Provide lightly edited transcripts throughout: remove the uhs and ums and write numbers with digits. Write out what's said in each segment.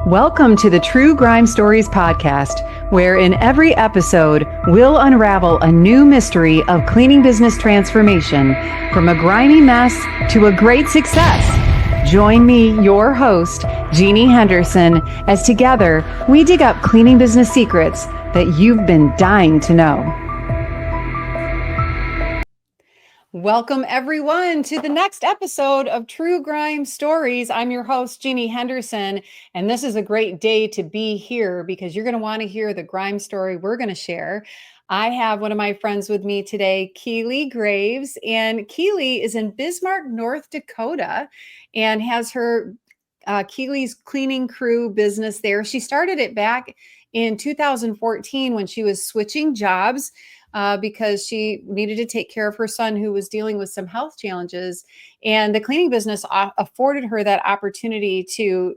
Welcome to the True Grime Stories podcast, where in every episode, we'll unravel a new mystery of cleaning business transformation from a grimy mess to a great success. Join me, your host, Jeannie Henderson, as together we dig up cleaning business secrets that you've been dying to know. Welcome, everyone, to the next episode of True Grime Stories. I'm your host, Jeannie Henderson, and this is a great day to be here because you're going to want to hear the grime story we're going to share. I have one of my friends with me today, Keely Graves, and Keely is in Bismarck, North Dakota, and has her Keely's Cleaning Crew business there. She started it back in 2014 when she was switching jobs. Because she needed to take care of her son who was dealing with some health challenges. And the cleaning business afforded her that opportunity to,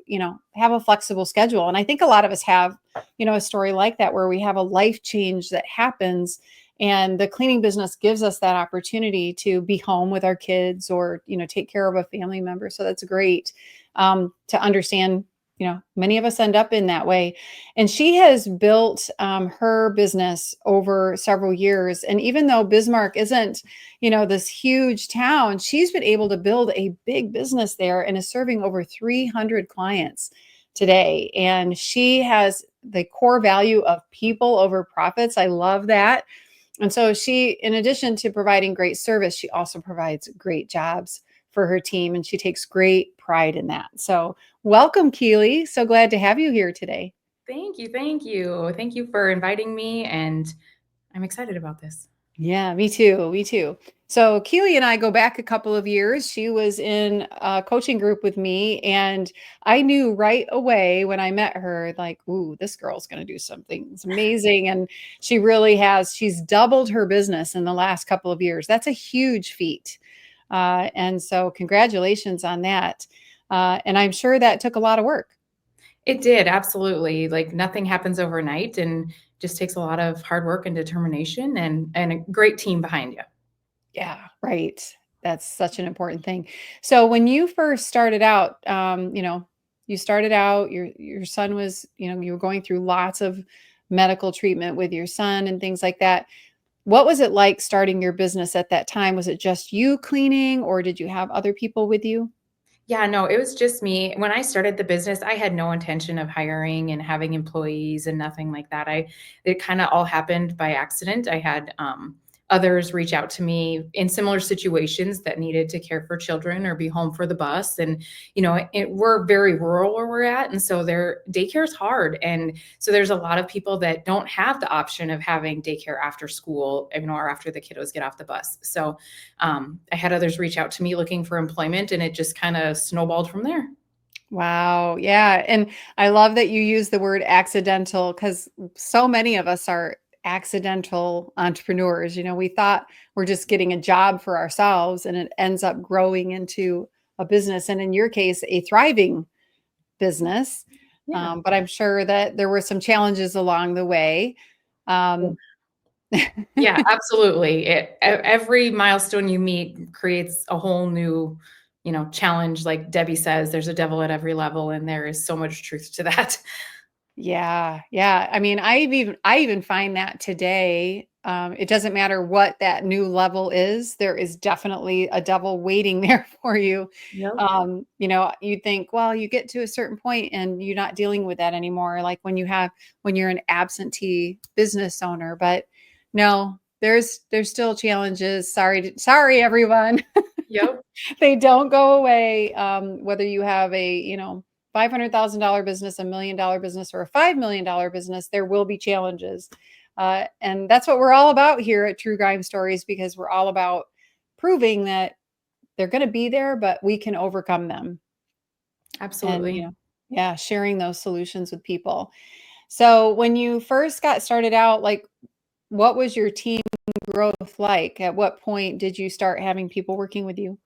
have a flexible schedule. And I think a lot of us have, a story like that where we have a life change that happens. And the cleaning business gives us that opportunity to be home with our kids or, take care of a family member. So that's great to understand. Many of us end up in that way. And she has built her business over several years. And even though Bismarck isn't, this huge town, she's been able to build a big business there and is serving over 300 clients today. And she has the core value of people over profits. I love that. And so she, in addition to providing great service, she also provides great jobs for her team, and she takes great pride in that. So welcome, Keely. So glad to have you here today. Thank you. Thank you. Thank you for inviting me, and I'm excited about this. Yeah, me too. Me too. So Keely and I go back a couple of years. She was in a coaching group with me, and I knew right away when I met her, like, ooh, this girl's going to do something. It's amazing. And she really has. She's doubled her business in the last couple of years. That's a huge feat. And so congratulations on that. And I'm sure that took a lot of work. It did. Absolutely. Like nothing happens overnight, and just takes a lot of hard work and determination and a great team behind you. Yeah, right. That's such an important thing. So when you first started out, you started out, your son was, you were going through lots of medical treatment with your son and things like that. What was it like starting your business at that time? Was it just you cleaning, or did you have other people with you? Yeah, no, it was just me. When I started the business, I had no intention of hiring and having employees and nothing like that. It kind of all happened by accident. I had others reach out to me in similar situations that needed to care for children or be home for the bus. And, we're very rural where we're at. And so their daycare is hard. And so there's a lot of people that don't have the option of having daycare after school, or after the kiddos get off the bus. So I had others reach out to me looking for employment, and it just kind of snowballed from there. Wow. Yeah. And I love that you use the word accidental because so many of us are accidental entrepreneurs. We thought we're just getting a job for ourselves and it ends up growing into a business. And in your case, a thriving business. Yeah. But I'm sure that there were some challenges along the way. Yeah, absolutely. Every milestone you meet creates a whole new, challenge. Like Debbie says, there's a devil at every level, and there is so much truth to that. Yeah, yeah. I mean, I even find that today, it doesn't matter what that new level is. There is definitely a devil waiting there for you. Yep. You think, well, you get to a certain point and you're not dealing with that anymore. Like when you're an absentee business owner, but no, there's still challenges. Sorry, everyone. Yep. They don't go away. Whether you have a, $500,000 business, $1 million business, or a $5 million business, there will be challenges. And that's what we're all about here at True Grime Stories, because we're all about proving that they're going to be there, but we can overcome them. Absolutely. And, sharing those solutions with people. So when you first got started out, like, what was your team growth like? At what point did you start having people working with you?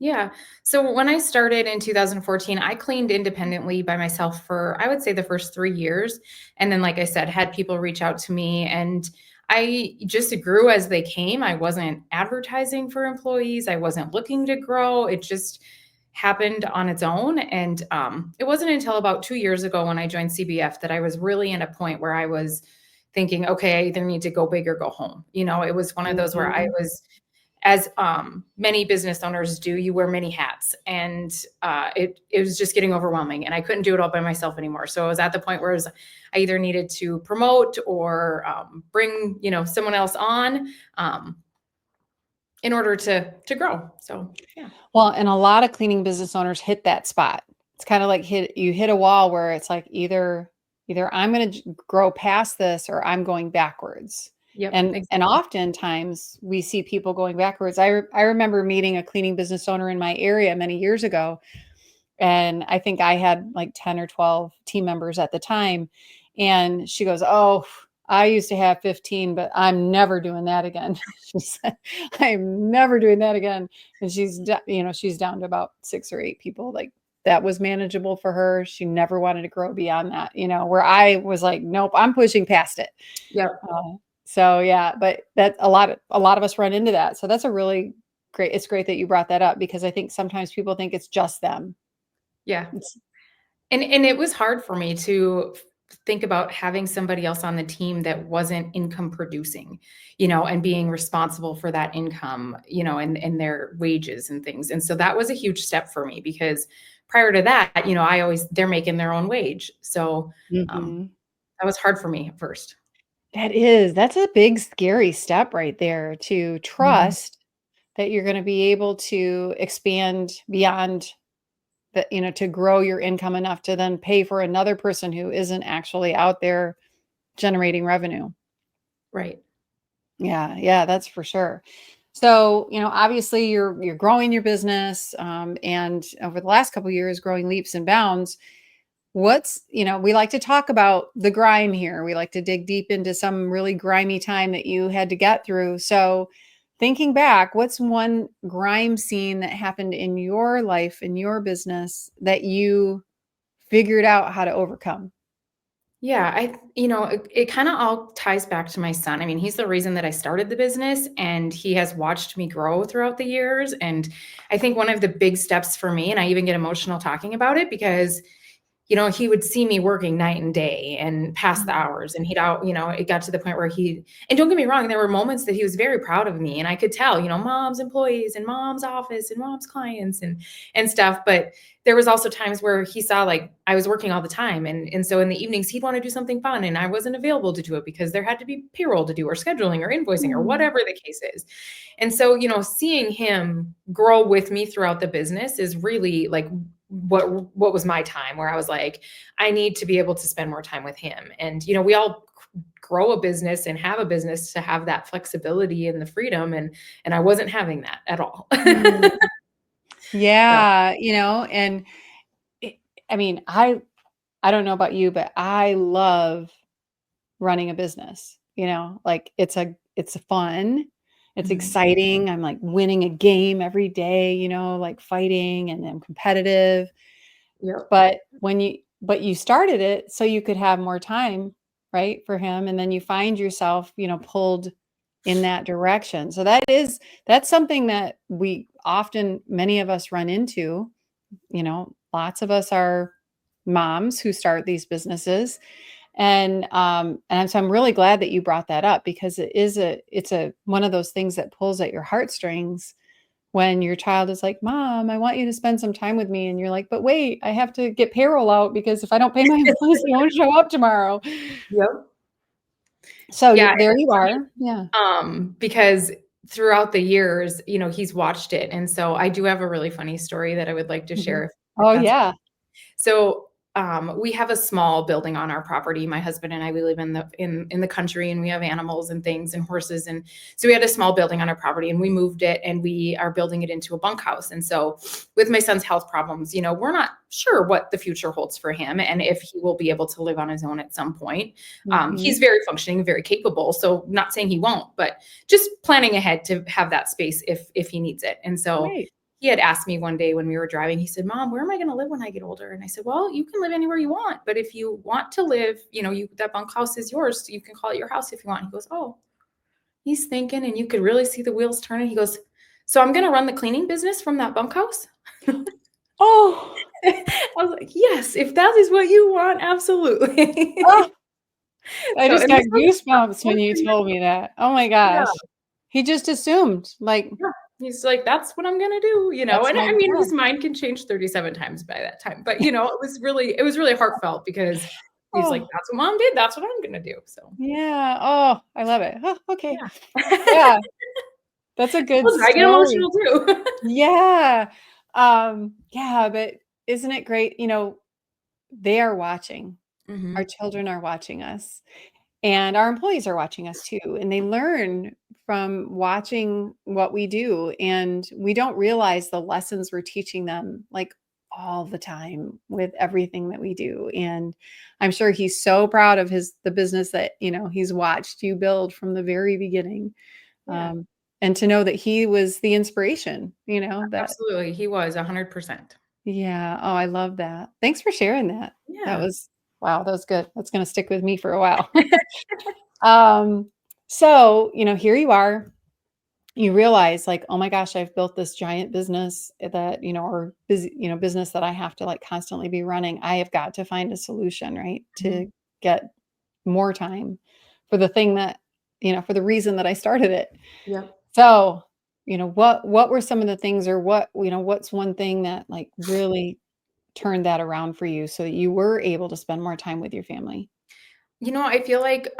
Yeah. So when I started in 2014, I cleaned independently by myself for, I would say, the first 3 years. And then, like I said, had people reach out to me, and I just grew as they came. I wasn't advertising for employees. I wasn't looking to grow. happened on its own. And it wasn't until about 2 years ago when I joined CBF that I was really in a point where I was thinking, okay, I either need to go big or go home. It was one of those where I Mhm. was, as many business owners do, you wear many hats, and it was just getting overwhelming, and I couldn't do it all by myself anymore. So I was at the point where I either needed to promote or bring someone else on, in order to grow. So yeah. Well, and a lot of cleaning business owners hit that spot. It's kind of like you hit a wall where it's like either I'm going to grow past this or I'm going backwards. Yep. And oftentimes we see people going backwards. I remember meeting a cleaning business owner in my area many years ago, and I think I had like 10 or 12 team members at the time, and she goes, "Oh, I used to have 15, but I'm never doing that again." She said, "I'm never doing that again." And she's down to about 6 or 8 people. Like, that was manageable for her. She never wanted to grow beyond that, where I was like, "Nope, I'm pushing past it." Yep. So yeah, but that a lot of us run into that. So that's a really great. It's great that you brought that up, because I think sometimes people think it's just them. Yeah. It's And it was hard for me to think about having somebody else on the team that wasn't income producing, and being responsible for that income, and their wages and things. And so that was a huge step for me, because prior to that, they're making their own wage. So Mhm. that was hard for me at first. That's a big scary step right there, to Mhm. trust that you're gonna be able to expand beyond the to grow your income enough to then pay for another person who isn't actually out there generating revenue. Right. Yeah, yeah, that's for sure. So, obviously you're growing your business, and over the last couple of years, growing leaps and bounds. We like to talk about the grime here. We like to dig deep into some really grimy time that you had to get through. So, thinking back, what's one grime scene that happened in your life, in your business, that you figured out how to overcome? Yeah, it kind of all ties back to my son. I mean, he's the reason that I started the business, and he has watched me grow throughout the years. And I think one of the big steps for me, and I even get emotional talking about it, because he would see me working night and day and past the Mhm. hours, and it got to the point where and don't get me wrong, there were moments that he was very proud of me, and I could tell, mom's employees and mom's office and mom's clients and stuff. But there was also times where he saw, like, I was working all the time. And so in the evenings, he'd want to do something fun, and I wasn't available to do it because there had to be payroll to do, or scheduling, or invoicing, or Mm. whatever the case is. And so, seeing him grow with me throughout the business is really like what was my time, where I was like, I need to be able to spend more time with him. And we all grow a business and have a business to have that flexibility and the freedom, and I wasn't having that at all. Mm. So, Yeah, and it, I mean, I don't know about you, but I love running a business. Like, it's fun, it's mhm. exciting. I'm like winning a game every day, like fighting, and I'm competitive. Yep. But you started it so you could have more time, right, for him, and then you find yourself, pulled in that direction. So that's something that many of us run into. Lots of us are moms who start these businesses, and so I'm really glad that you brought that up, because it's a one of those things that pulls at your heartstrings when your child is like, "Mom, I want you to spend some time with me." And you're like, "But wait, I have to get payroll out, because if I don't pay my employees, they won't show up tomorrow." Yep. So Yeah, and there it's you funny, are. Yeah. because throughout the years, he's watched it. And so I do have a really funny story that I would like to Mhm. share, if Oh, that's. yeah. So, we have a small building on our property. My husband and I, we live in the country, and we have animals and things and horses. And so we had a small building on our property, and we moved it, and we are building it into a bunkhouse. And so with my son's health problems, we're not sure what the future holds for him, and if he will be able to live on his own at some point. He's Mhm. very functioning, very capable. So not saying he won't, but just planning ahead to have that space if he needs it. And so Right. he had asked me one day when we were driving, he said, "Mom, where am I going to live when I get older?" And I said, "Well, you can live anywhere you want, but if you want to live, that bunkhouse is yours. You can call it your house if you want." He goes, "Oh." He's thinking, and you could really see the wheels turning. He goes, "So I'm going to run the cleaning business from that bunkhouse?" Oh, I was like, yes, if that is what you want, absolutely. oh, I So, just and got this goosebumps when worked you for years. told me that. Oh my Yeah. gosh. He just assumed, like, Yeah. He's like, "That's what I'm gonna do," that's and my I mean, girl. his mind can change 37 times by that time, but, it was really heartfelt because he's like, Oh, "That's what mom did, that's what I'm gonna do," so, yeah. Oh, I love it. Oh, okay. yeah. Yeah, that's a good Told you, I get story. emotional too. Yeah. Yeah, but isn't it great? They are watching. Our Mhm. children are watching us. And our employees are watching us too, and they learn from watching what we do, and we don't realize the lessons we're teaching them, like, all the time with everything that we do, and I'm sure he's so proud of the business that, he's watched you build from the very beginning, Yeah, um, and to know that he was the inspiration, that. absolutely, he was 100%. Yeah, oh, I love that. Thanks for sharing that. That Yeah. was wow, that was good. That's gonna stick with me for a while. Um, so, here you are, you realize like, oh my gosh, I've built this giant business that, or busy, business that I have to like constantly be running. I have got to find a solution, right? Mhm. To get more time for the thing that, for the reason that I started it. Yep. So, what were some of the things or what's one thing that like really turned that around for you so that you were able to spend more time with your family? I feel like,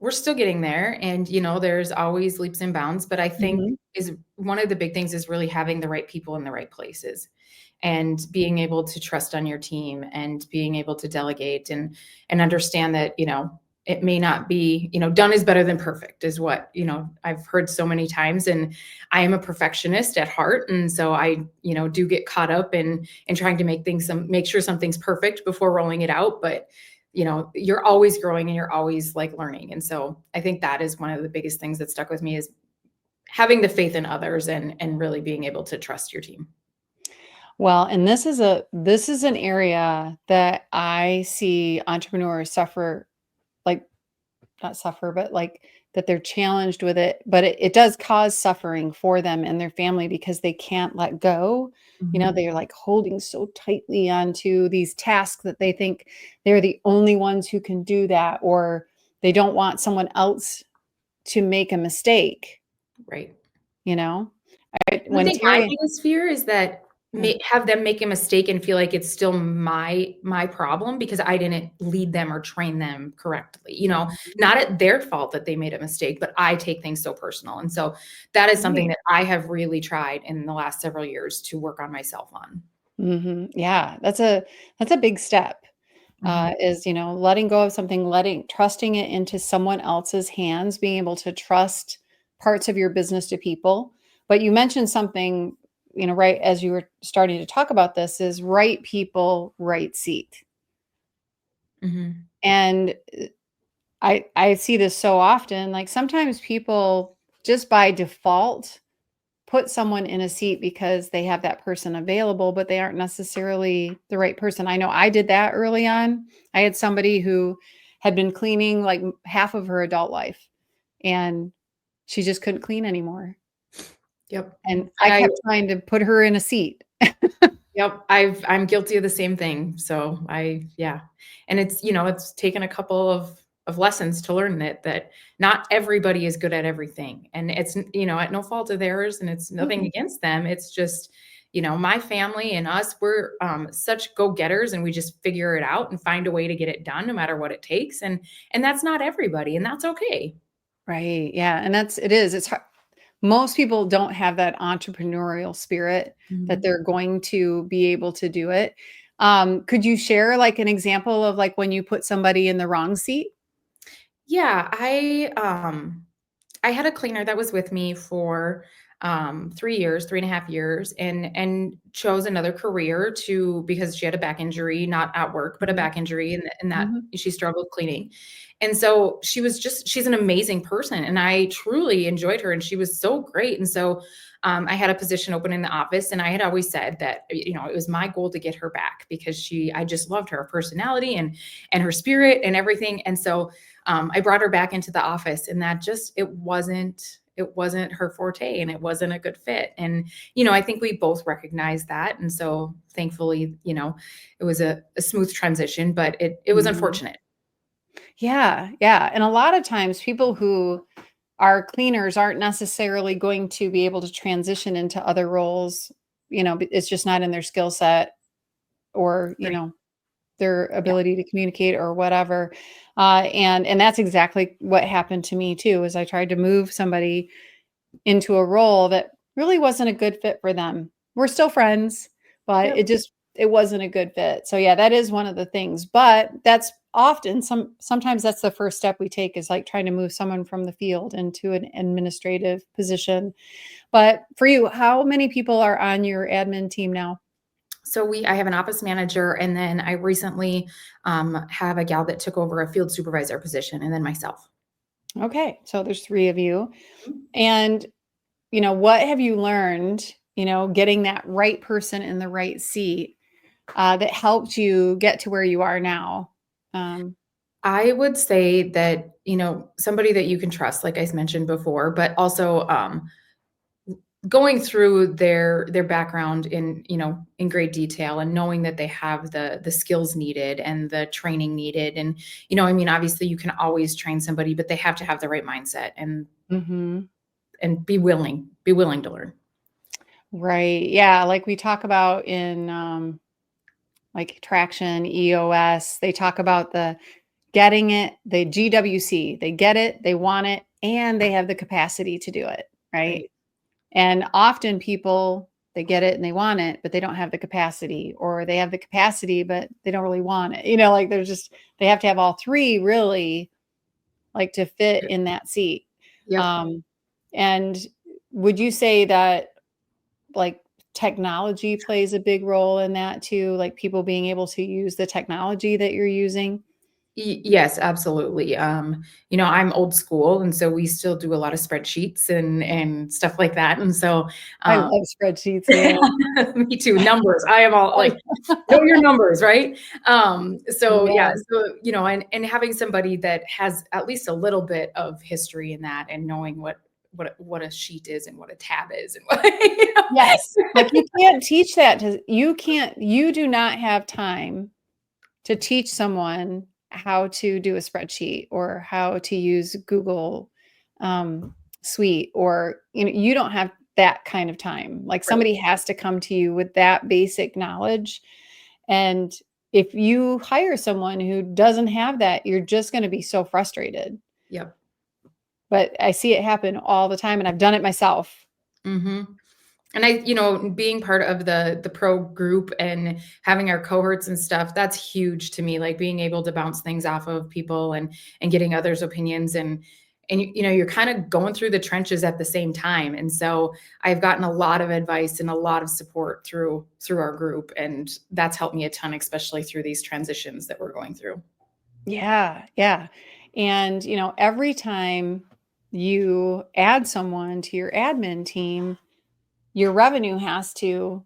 we're still getting there and, there's always leaps and bounds, but I think Mhm. is one of the big things is really having the right people in the right places and being able to trust on your team and being able to delegate and understand that, it may not be, done is better than perfect is what, I've heard so many times. And I am a perfectionist at heart. And so I, do get caught up in trying to make sure something's perfect before rolling it out. But you're always growing and you're always like learning. And so I think that is one of the biggest things that stuck with me is having the faith in others and really being able to trust your team. Well, and this is an area that I see entrepreneurs suffer, like, not suffer, but like that they're challenged with it, but it does cause suffering for them and their family because they can't let go. Mhm. They're like holding so tightly onto these tasks that they think they're the only ones who can do that, or they don't want someone else to make a mistake, Right. you know? I When think my Terry biggest fear is that Yeah. have them make a mistake and feel like it's still my problem because I didn't lead them or train them correctly. Not at their fault that they made a mistake, but I take things so personal. And so that is something Right. that I have really tried in the last several years to work on myself on. Yeah, that's a big step. Mhm. Is letting go of something, letting trusting it into someone else's hands, being able to trust parts of your business to people. But you mentioned something, right as you were starting to talk about this, is right people, right seat. Mhm. And I see this so often. Like sometimes people just by default put someone in a seat because they have that person available, but they aren't necessarily the right person. I know I did that early on. I had somebody who had been cleaning like half of her adult life and she just couldn't clean anymore. Yep. And I And I kept trying to put her in a seat. Yep, I'm guilty of the same thing. So yeah. And it's taken a couple of lessons to learn that not everybody is good at everything. And it's, at no fault of theirs and it's nothing Mm-mm. against them. It's just, my family and us, we're such go-getters and we just figure it out and find a way to get it done no matter what it takes. And that's not everybody, and that's okay. Right. Yeah. And it is. It's hard. Most people don't have that entrepreneurial spirit that Mhm. they're going to be able to do it. Could you share like an example of like when you put somebody in the wrong seat? Yeah, I had a cleaner that was with me for 3 years, 3.5 years, and chose another career to because she had a back injury, not at work, but a Mhm. back injury, and that Mhm. she struggled cleaning. And so she's an amazing person, and I truly enjoyed her, and she was so great. And so I had a position open in the office, and I had always said that it was my goal to get her back because I just loved her personality and her spirit and everything. And so I brought her back into the office and that just, it wasn't her forte and it wasn't a good fit. And, I think we both recognized that. And so thankfully, it was a smooth transition, but it was Mhm. unfortunate. Yeah, yeah. And a lot of times people who are cleaners aren't necessarily going to be able to transition into other roles. It's just not in their skill set or, Right. their Yeah. ability to communicate or whatever. And that's exactly what happened to me too, is I tried to move somebody into a role that really wasn't a good fit for them. We're still friends, but Yep. it wasn't a good fit. So yeah, that is one of the things. But that's often sometimes that's the first step we take, is like trying to move someone from the field into an administrative position. But for you, how many people are on your admin team now? So I have an office manager, and then I recently have a gal that took over a field supervisor position, and then myself. Okay, so there's 3 of you. And what have you learned, getting that right person in the right seat, that helped you get to where you are now? Um, I would say that, somebody that you can trust, like I mentioned before, but also going through their background in great detail, and knowing that they have the skills needed and the training needed. And, obviously you can always train somebody, but they have to have the right mindset mhm. and be willing to learn. Right. Yeah, like we talk about in, like traction, EOS, they talk about the getting it, the GWC. They get it, they want it, and they have the capacity to do it, right? Right. And often people, they get it and they want it, but they don't have the capacity, or they have the capacity, but they don't really want it. Like they have to have all 3 really, like, to fit Yep. in that seat. Yep. Um, and would you say that, like, technology plays a big role in that too? Like people being able to use the technology that you're using? Yes, absolutely. I'm old school, and so we still do a lot of spreadsheets and stuff like that. And so, I um, love spreadsheets, man. me too. Numbers. I am all like, know your numbers, right? So yeah, Yeah. so and having somebody that has at least a little bit of history in that, and knowing what a sheet is and what a tab is, and what, Yes. Like you can't teach that to you do not have time to teach someone how to do a spreadsheet or how to use Google Suite, or you don't have that kind of time. Like Right. somebody has to come to you with that basic knowledge. And if you hire someone who doesn't have that, you're just going to be so frustrated. Yep. But I see it happen all the time, and I've done it myself. Hmm. And being part of the pro group and having our cohorts and stuff, that's huge to me. Like being able to bounce things off of people and getting others' opinions, and you're kind of going through the trenches at the same time. And so I've gotten a lot of advice and a lot of support through our group, and that's helped me a ton, especially through these transitions that we're going through. Yeah, yeah. And, every time you add someone to your admin team, your revenue has to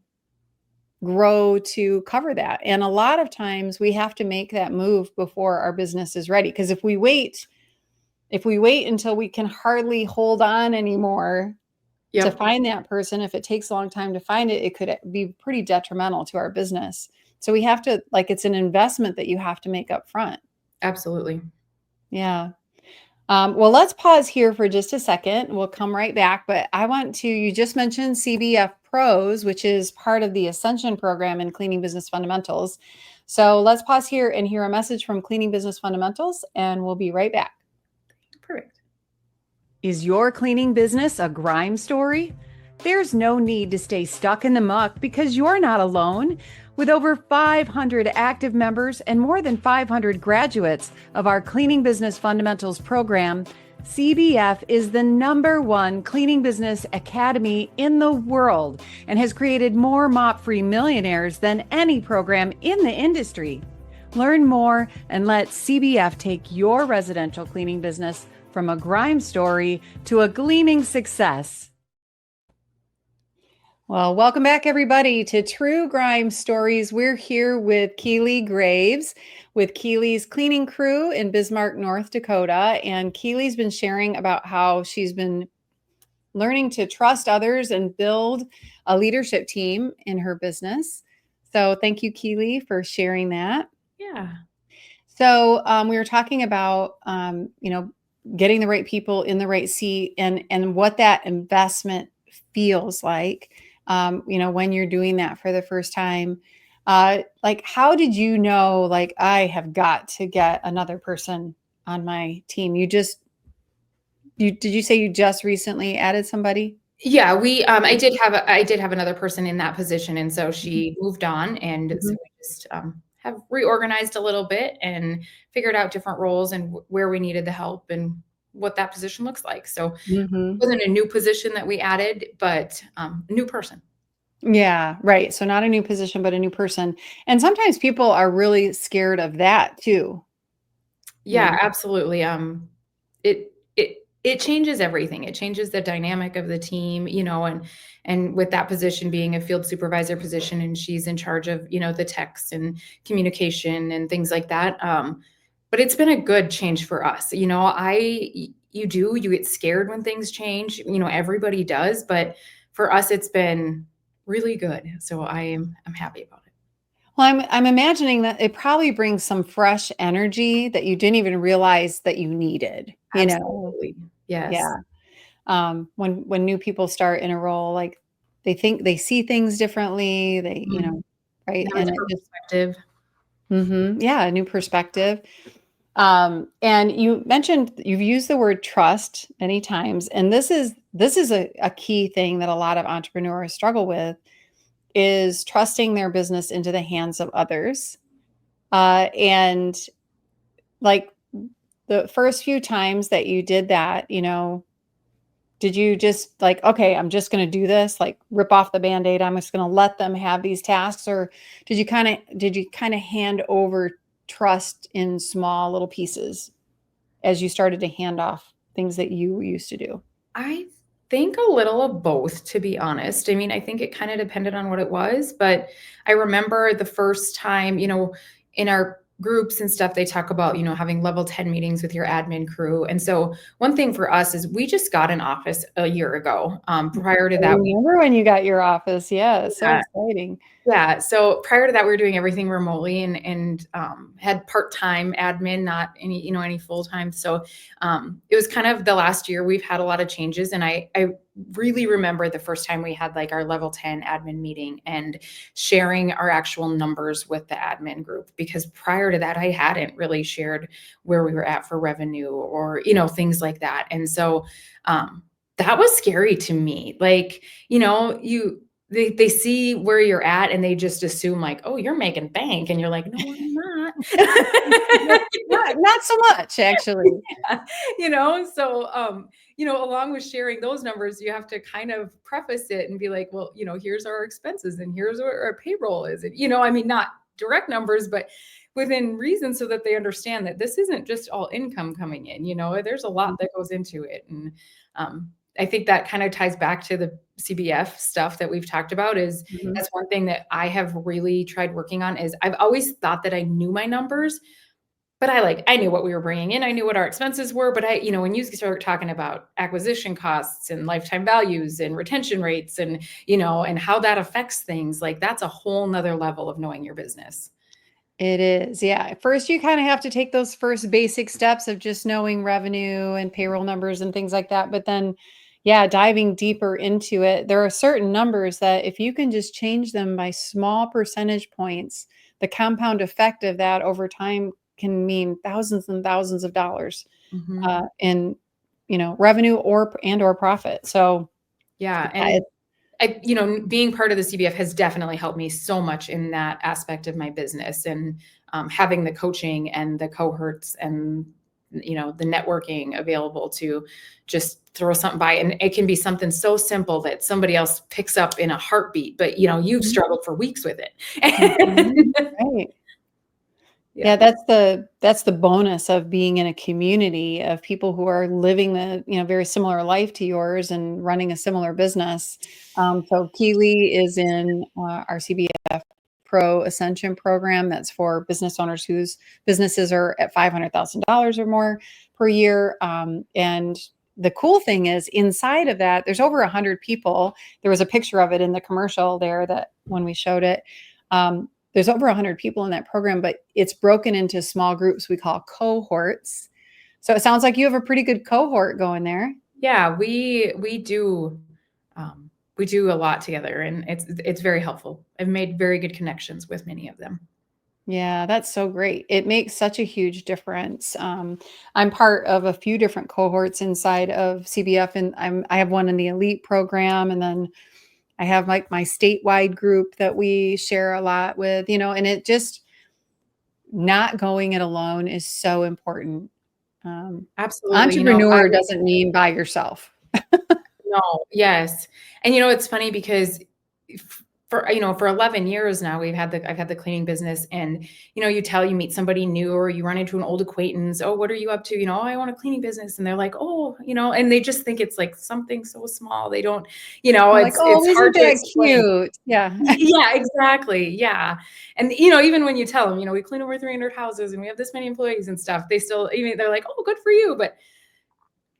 grow to cover that. And a lot of times we have to make that move before our business is ready. Because if we wait until we can hardly hold on anymore to Yep, find that person, if it takes a long time to find it, it could be pretty detrimental to our business. So we have to, like, it's an investment that you have to make up front. absolutely. Yeah. Well, let's pause here for just a second. We'll come right back. But you just mentioned CBF Pros, which is part of the Ascension program in Cleaning Business Fundamentals. So let's pause here and hear a message from Cleaning Business Fundamentals, and we'll be right back. Perfect. Is your cleaning business a grime story? There's no need to stay stuck in the muck because you're not alone. With over 500 active members and more than 500 graduates of our Cleaning Business Fundamentals program, CBF is the #1 cleaning business academy in the world and has created more mop-free millionaires than any program in the industry. Learn more and let CBF take your residential cleaning business from a grime story to a gleaming success. Well, welcome back, everybody, to True Grime Stories. We're here with Keely Graves with Keely's Cleaning Crew in Bismarck, North Dakota. And Keely's been sharing about how she's been learning to trust others and build a leadership team in her business. So thank you, Keely, for sharing that. Yeah. So we were talking about, getting the right people in the right seat, and what that investment feels like, when you're doing that for the first time. Like, how did you know, like, I have got to get another person on my team? Did you say you just recently added somebody? Yeah, I did have another person in that position, and so she moved on, and so Mhm. we just, have reorganized a little bit and figured out different roles and where we needed the help and what that position looks like. So, it Mhm. wasn't a new position that we added, but, a new person. Yeah, right. So not a new position, but a new person. And sometimes people are really scared of that too, you Yeah, know? absolutely, it changes everything. It changes the dynamic of the team, and with that position being a field supervisor position, and she's in charge of, the text and communication and things like that, but it's been a good change for us. You get scared when things change, everybody does, but for us, it's been really good, so I'm happy about it. Well, I'm imagining that it probably brings some fresh energy that you didn't even realize that you needed, you know? Absolutely. Yes. Yeah. When new people start in a role, like, they see things differently, Mhm. right? Now And it's it her just perspective. yeah, a new perspective. And you mentioned you've used the word trust many times, and this is a key thing that a lot of entrepreneurs struggle with, is trusting their business into the hands of others. And like, the first few times that you did that, did you just like, okay, I'm just going to do this, like rip off the band-aid, I'm just going to let them have these tasks? Or did you kind of hand over trust in small little pieces as you started to hand off things that you used to do? I think a little of both, to be honest. I mean, I think it kind of depended on what it was, but I remember the first time, in our groups and stuff, they talk about, having level 10 meetings with your admin crew. And so one thing for us is we just got an office a year ago. Prior to I that, remember when you got your office. Yeah, so yeah, exciting. yeah, so prior to that, we were doing everything remotely and had part-time admin, not any full-time. So it was kind of the last year we've had a lot of changes, and I really remember the first time we had like our level 10 admin meeting and sharing our actual numbers with the admin group, because prior to that I hadn't really shared where we were at for revenue or things like that. And so that was scary to me. Like, they see where you're at and they just assume like, "Oh, you're making bank," and you're like, "No, I'm not." Not so much, actually. Yeah, so, along with sharing those numbers, you have to kind of preface it and be like, "Well, here's our expenses and here's what our payroll is." And, I mean, not direct numbers, but within reason so that they understand that this isn't just all income coming in, there's a lot that goes into it. And, I think that kind of ties back to the CBF stuff that we've talked about. Is Mhm. That's one thing that I have really tried working on. Is I've always thought that I knew my numbers, but I knew what we were bringing in. I knew what our expenses were, but when you start talking about acquisition costs and lifetime values and retention rates and how that affects things, like that's a whole nother level of knowing your business. It is, yeah. First, you kind of have to take those first basic steps of just knowing revenue and payroll numbers and things like that. But then, yeah, diving deeper into it, there are certain numbers that if you can just change them by small percentage points, the compound effect of that over time can mean thousands and thousands of dollars Mhm. in, revenue or profit. So, Yeah, yeah, and being part of the CBF has definitely helped me so much in that aspect of my business, and having the coaching and the cohorts and the networking available to just throw something by, and it can be something so simple that somebody else picks up in a heartbeat, but you've Mhm, struggled for weeks with mhm, it. right. Yeah. Yeah, that's the bonus of being in a community of people who are living the, very similar life to yours and running a similar business. So Keely is in our CBF Pro Ascension program. That's for business owners whose businesses are at $500,000 or more per year. And the cool thing is inside of that, there's over 100 people. There was a picture of it in the commercial there that when we showed it, there's over 100 people in that program, but it's broken into small groups we call cohorts. So it sounds like you have a pretty good cohort going there. Yeah, we do a lot together, and it's very helpful. I've made very good connections with many of them. Yeah, that's so great. It makes such a huge difference. I'm part of a few different cohorts inside of CBF, and I have one in the elite program, and then I have like my statewide group that we share a lot with, and it just not going it alone is so important. Um, Absolutely. Entrepreneur doesn't mean by yourself. No, yes. And it's funny because for 11 years now I've had the cleaning business, and you meet somebody new or you run into an old acquaintance, oh, what are you up to? Oh, I want a cleaning business, and they're like, oh, and they just think it's like something so small. They don't, You're like, oh, it's hard isn't to that explain. cute? Yeah. Yeah, exactly. Yeah. And even when you tell them, we clean over 300 houses and we have this many employees and stuff, they still, even they're like, oh, good for you, but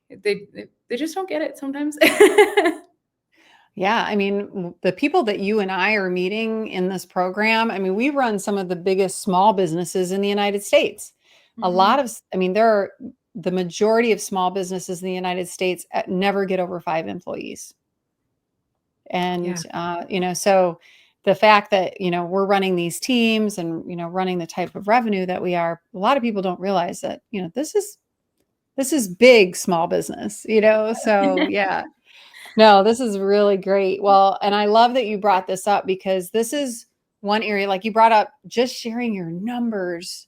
they just don't get it sometimes. Yeah, I mean, the people that you and I are meeting in this program, I mean, we run some of the biggest small businesses in the United States. A lot Mhm. of, I mean, there are the majority of small businesses in the United States never get over 5 employees. And, Yeah. so the fact that, we're running these teams and, running the type of revenue that we are, a lot of people don't realize that, this is big small business, so yeah. No, this is really great. Well, and I love that you brought this up because this is one area, like you brought up, just sharing your numbers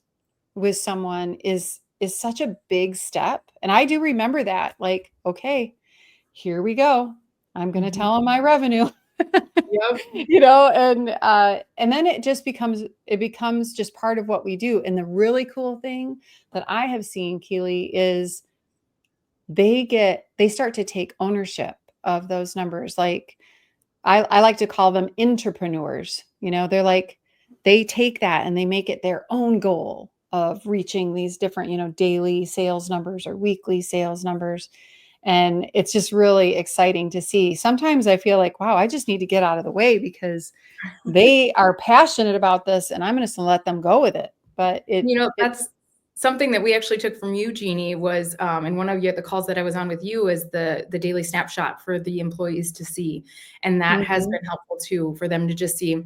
with someone is such a big step. And I do remember that, like, okay, here we go. I'm going to Mhm. tell them my revenue. Yep. And then it becomes just part of what we do. And the really cool thing that I have seen, Keely, is they start to take ownership of those numbers. Like I like to call them entrepreneurs. They're like, they take that and they make it their own goal of reaching these different, daily sales numbers or weekly sales numbers. And it's just really exciting to see. Sometimes I feel like, wow, I just need to get out of the way because they are passionate about this and I'm going to let them go with it. But it's That's something that we actually took from you, Jeannie, was in one of the calls that I was on with you, is the daily snapshot for the employees to see. And that has Mhm, been helpful too, for them to just see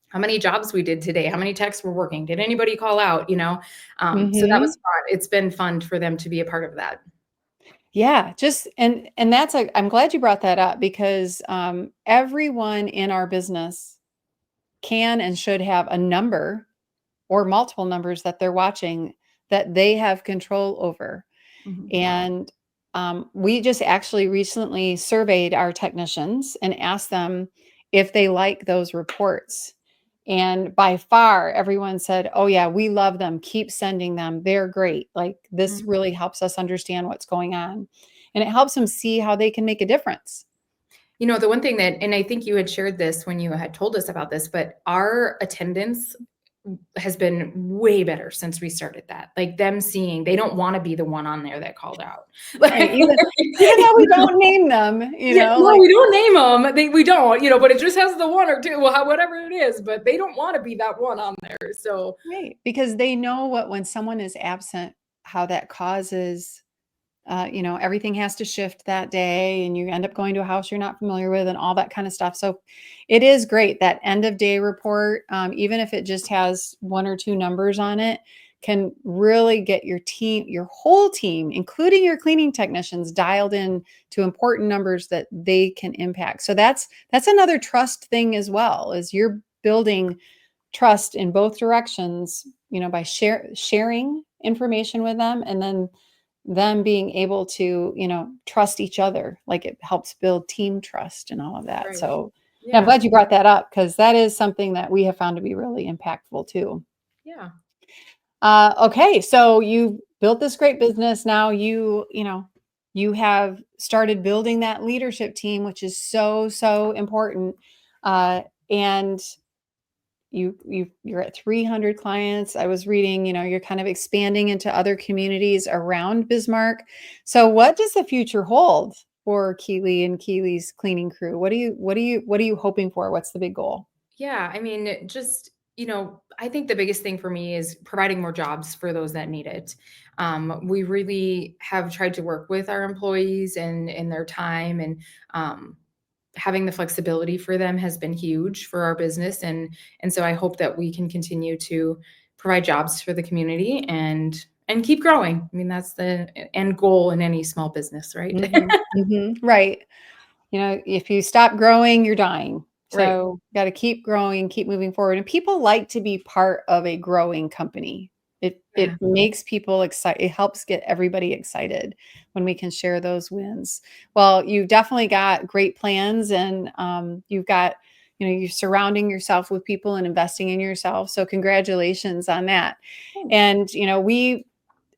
how many jobs we did today, how many texts were working, did anybody call out, so that mhm. was fun. It's been fun for them to be a part of that. Yeah, just and that's I'm glad you brought that up because everyone in our business can and should have a number or multiple numbers that they're watching that they have control over. Mhm. And we just actually recently surveyed our technicians and asked them if they like those reports. And by far, everyone said, oh, yeah, we love them. Keep sending them. They're great. Like, this Mhm. really helps us understand what's going on. And it helps them see how they can make a difference. The one thing that, and I think you had shared this when you had told us about this, but our attendance has been way better since we started that. Like, them seeing they don't want to be the one on there that called out. Right. Like, Even though we don't name them, yeah, no, like, we don't name them. We don't, but it just has the one or two, well, whatever it is. But they don't want to be that one on there. So, right. Because they know what, when someone is absent, how that causes everything has to shift that day and you end up going to a house you're not familiar with and all that kind of stuff. So it is great that end of day report, even if it just has one or two numbers on it, can really get your team, your whole team, including your cleaning technicians, dialed in to important numbers that they can impact. So that's another trust thing as well, is you're building trust in both directions, by sharing information with them and then them being able to, trust each other. Like, it helps build team trust and all of that. right. So yeah, I'm Yeah. glad you brought that up because that is something that we have found to be really impactful too. Yeah. Okay, so you built this great business. Now you have started building that leadership team, which is so important. And you're at 300 clients. I was reading, you're kind of expanding into other communities around Bismarck. So what does the future hold for Keely and Keely's cleaning crew? What are you hoping for? What's the big goal? Yeah, I mean, just, I think the biggest thing for me is providing more jobs for those that need it. We really have tried to work with our employees and in their time, and having the flexibility for them has been huge for our business. And so I hope that we can continue to provide jobs for the community and keep growing. I mean, that's the end goal in any small business, right? Right. If you stop growing, you're dying. Right. So got to keep growing, keep moving forward. And people like to be part of a growing company. Yeah. It makes people excited. It helps get everybody excited when we can share those wins. Well, you've definitely got great plans, and you've got, you're surrounding yourself with people and investing in yourself. So congratulations on that. Thanks. And, we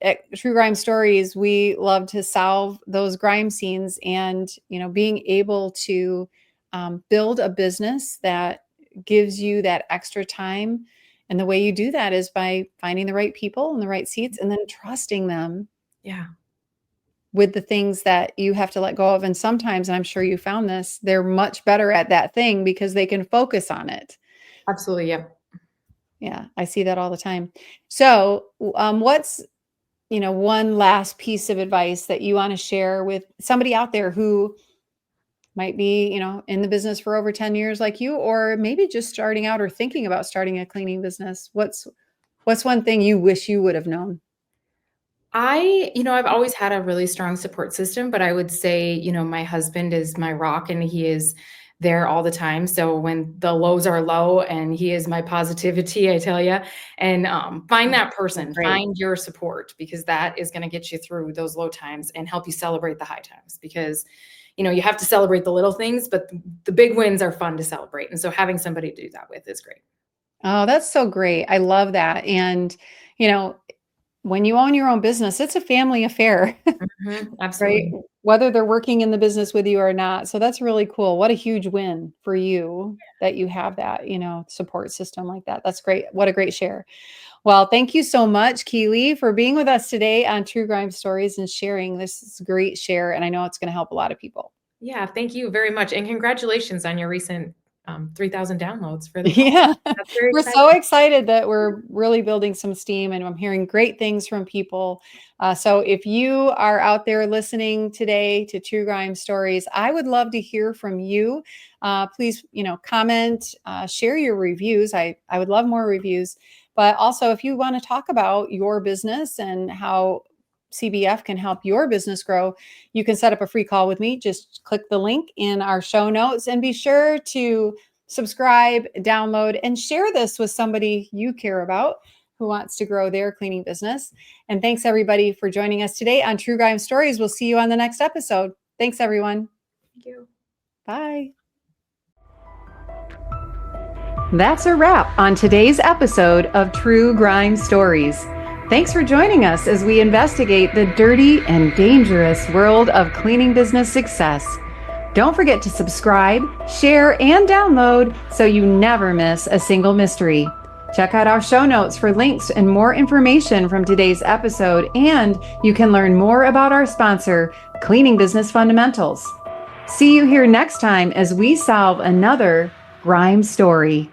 at True Grime Stories, we love to solve those grime scenes, and being able to build a business that gives you that extra time. And the way you do that is by finding the right people in the right seats, and then trusting them Yeah, with the things that you have to let go of. And sometimes, and I'm sure you found this, they're much better at that thing because they can focus on it. absolutely. Yep. Yeah, I see that all the time. So, what's one last piece of advice that you want to share with somebody out there who might be, in the business for over 10 years like you, or maybe just starting out or thinking about starting a cleaning business? What's one thing you wish you would have known? I've always had a really strong support system, but I would say, my husband is my rock and he is there all the time. So when the lows are low, and he is my positivity, I tell you, and find that person, Great. find your support, because that is going to get you through those low times and help you celebrate the high times, because, you have to celebrate the little things, but the big wins are fun to celebrate. And so having somebody to do that with is great. Oh, that's so great. I love that. And, you know, when you own your own business, it's a family affair. Right? Absolutely. Whether they're working in the business with you or not. So that's really cool. What a huge win for you that you have that, support system like that. That's great. What a great share. Well, thank you so much, Keely, for being with us today on True Grime Stories and sharing this great share. And I know it's going to help a lot of people. Yeah, thank you very much. And congratulations on your recent 3,000 downloads for the podcast. Yeah, That's very we're exciting. so excited that we're really building some steam, and I'm hearing great things from people. So if you are out there listening today to True Grime Stories, I would love to hear from you. Please, comment, share your reviews. I would love more reviews. But also, if you want to talk about your business and how CBF can help your business grow, you can set up a free call with me. Just click the link in our show notes, and be sure to subscribe, download, and share this with somebody you care about who wants to grow their cleaning business. And thanks everybody for joining us today on True Grime Stories. We'll see you on the next episode. Thanks everyone. Thank you. Bye. That's a wrap on today's episode of True Grime Stories. Thanks for joining us as we investigate the dirty and dangerous world of cleaning business success. Don't forget to subscribe, share, and download so you never miss a single mystery. Check out our show notes for links and more information from today's episode, and you can learn more about our sponsor, Cleaning Business Fundamentals. See you here next time as we solve another grime story.